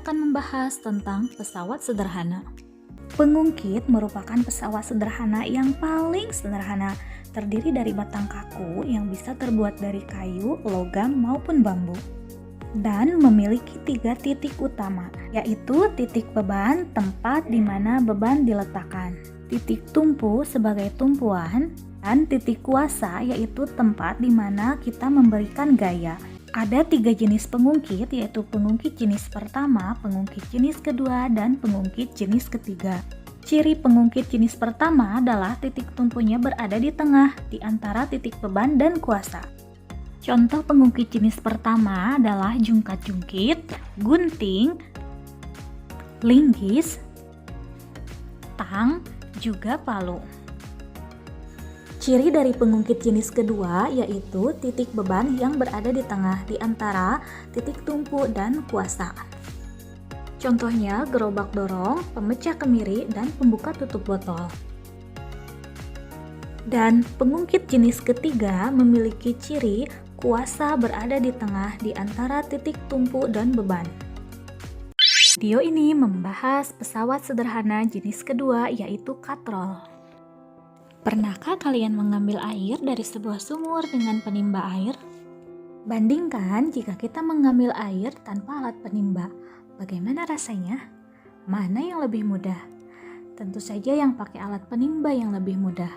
akan membahas tentang pesawat sederhana. Pengungkit merupakan pesawat sederhana yang paling sederhana, terdiri dari batang kaku yang bisa terbuat dari kayu, logam, maupun bambu. Dan memiliki 3 titik utama, yaitu titik beban, tempat di mana beban diletakkan, titik tumpu sebagai tumpuan, dan titik kuasa yaitu tempat di mana kita memberikan gaya. Ada 3 jenis pengungkit, yaitu pengungkit jenis pertama, pengungkit jenis kedua, dan pengungkit jenis ketiga. Ciri pengungkit jenis pertama adalah titik tumpunya berada di tengah, di antara titik beban dan kuasa. Contoh pengungkit jenis pertama adalah jungkat-jungkit, gunting, linggis, tang, juga palu. Ciri dari pengungkit jenis kedua yaitu titik beban yang berada di tengah di antara titik tumpu dan kuasa. Contohnya gerobak dorong, pemecah kemiri, dan pembuka tutup botol. Dan pengungkit jenis ketiga memiliki ciri kuasa berada di tengah di antara titik tumpu dan beban. Video ini membahas pesawat sederhana jenis kedua yaitu katrol. Pernahkah kalian mengambil air dari sebuah sumur dengan penimba air? Bandingkan jika kita mengambil air tanpa alat penimba, bagaimana rasanya? Mana yang lebih mudah? Tentu saja yang pakai alat penimba yang lebih mudah.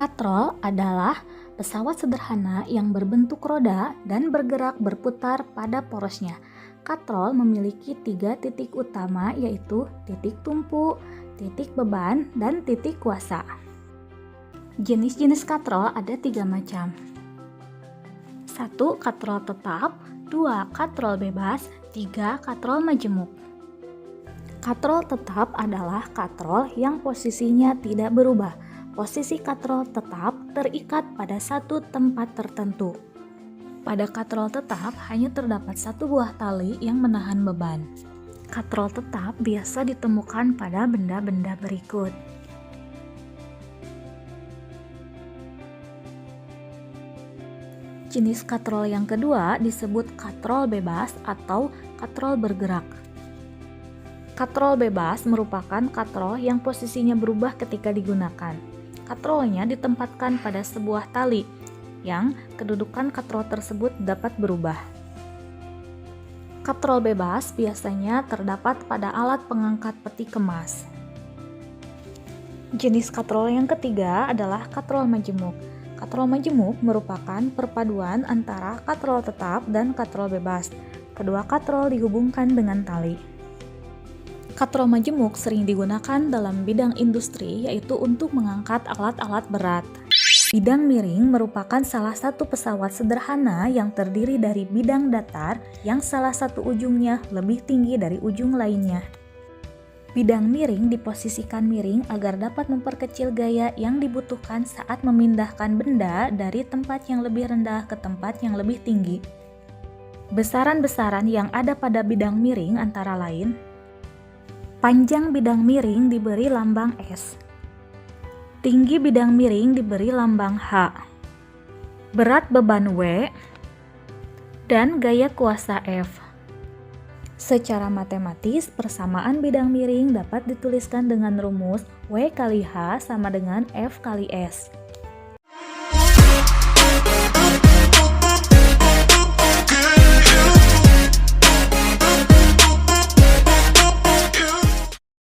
Katrol adalah pesawat sederhana yang berbentuk roda dan bergerak berputar pada porosnya. Katrol memiliki 3 titik utama yaitu titik tumpu, titik beban, dan titik kuasa. Jenis-jenis katrol ada 3 macam. 1. Katrol tetap, 2. Katrol bebas, 3. Katrol majemuk. Katrol tetap adalah katrol yang posisinya tidak berubah. Posisi katrol tetap terikat pada satu tempat tertentu. Pada katrol tetap hanya terdapat 1 buah tali yang menahan beban. Katrol tetap biasa ditemukan pada benda-benda berikut. Jenis katrol yang kedua disebut katrol bebas atau katrol bergerak. Katrol bebas merupakan katrol yang posisinya berubah ketika digunakan. Katrolnya ditempatkan pada sebuah tali yang kedudukan katrol tersebut dapat berubah. Katrol bebas biasanya terdapat pada alat pengangkat peti kemas. Jenis katrol yang ketiga adalah katrol majemuk. Katrol majemuk merupakan perpaduan antara katrol tetap dan katrol bebas. Kedua katrol dihubungkan dengan tali. Katrol majemuk sering digunakan dalam bidang industri, yaitu untuk mengangkat alat-alat berat. Bidang miring merupakan salah satu pesawat sederhana yang terdiri dari bidang datar yang salah satu ujungnya lebih tinggi dari ujung lainnya. Bidang miring diposisikan miring agar dapat memperkecil gaya yang dibutuhkan saat memindahkan benda dari tempat yang lebih rendah ke tempat yang lebih tinggi. Besaran-besaran yang ada pada bidang miring antara lain: panjang bidang miring diberi lambang S, tinggi bidang miring diberi lambang H, berat beban W, dan gaya kuasa F. Secara matematis, persamaan bidang miring dapat dituliskan dengan rumus W kali H sama dengan F kali S.